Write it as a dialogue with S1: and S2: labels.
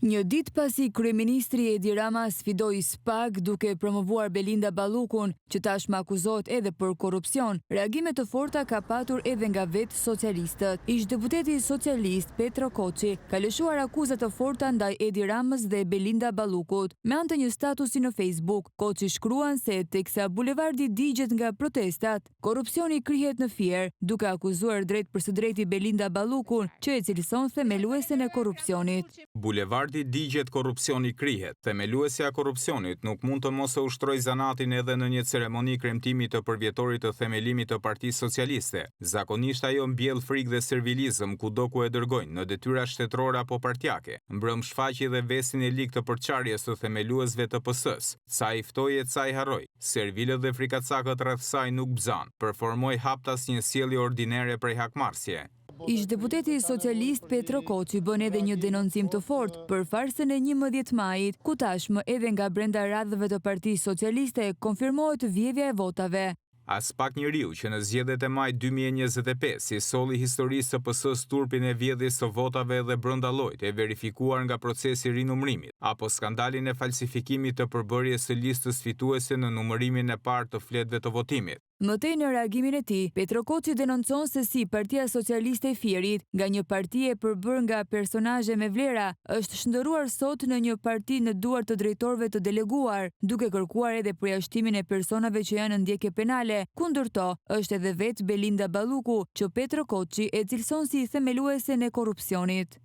S1: Një ditë pasi kryeministri Edi Rama sfidoi SPAK duke promovuar Belinda Ballukun, që tashmë akuzohet edhe për korrupsion, reagime të forta ka patur edhe nga vetë socialistët. Ish-deputeti socialist Petro Koçi ka lëshuar akuzat të forta ndaj Edi Ramës dhe Belinda Ballukut. Me anë të një statusi në Facebook, Koçi shkruan se teksa bulevardi digjet nga protestat, korrupsioni krihet në Fier, duke akuzuar drejt për së drejti Belinda Ballukun, që e cilëson themeluesen e korrupsionit.
S2: Bulevardi digjet, korrupsioni krihet. Themeluesja e korrupsionit nuk mund të mos e ushtroj zanatin edhe në një ceremoni kremtimi të përvjetorit të themelimit të Partisë Socialiste. Zakonisht ajo mbjell frikë dhe servilizëm kudo ku e dërgojnë, në detyra shtetërore apo partjake. Mbrëm shfaqi dhe vestin e ligë të përçarjes të themeluesve të PS-s. Ca i ftoi e ca i harroi. Servilët dhe frikacakët rreth saj nuk bzan. Performoi haptas një sjellje ordinere prej hakmarrësje.
S1: Ish-deputeti socialist Petro Koçi bën edhe një denoncim të fortë për farsën e 11 majit, ku tashmë edhe nga brenda radhëve të Partisë Socialiste konfirmohet vjedhja e votave.
S2: As pak njeriu që në zgjedhjet e majit 2025 i solli historisë së PS-s turpin e vjedhjes së votave dhe brenda llojit e verifikuar nga procesi i rinumërimit, apo skandalin e falsifikimit të përbërjes së listës fituese në numërimin e parë të fletëve të votimit.
S1: Mëtej në reagimin e tij, Petro Koçi denoncon se si Partia Socialiste e Fierit, nga një parti e përbërë nga personazhe me vlera, është shndërruar sot në një parti në duar të drejtorëve të deleguar, duke kërkuar edhe përjashtimin e personave që janë në ndjekje penale. Kundërto, është edhe vetë Belinda Balluku, që Petro Koçi e cilëson si themeluese e korrupsionit.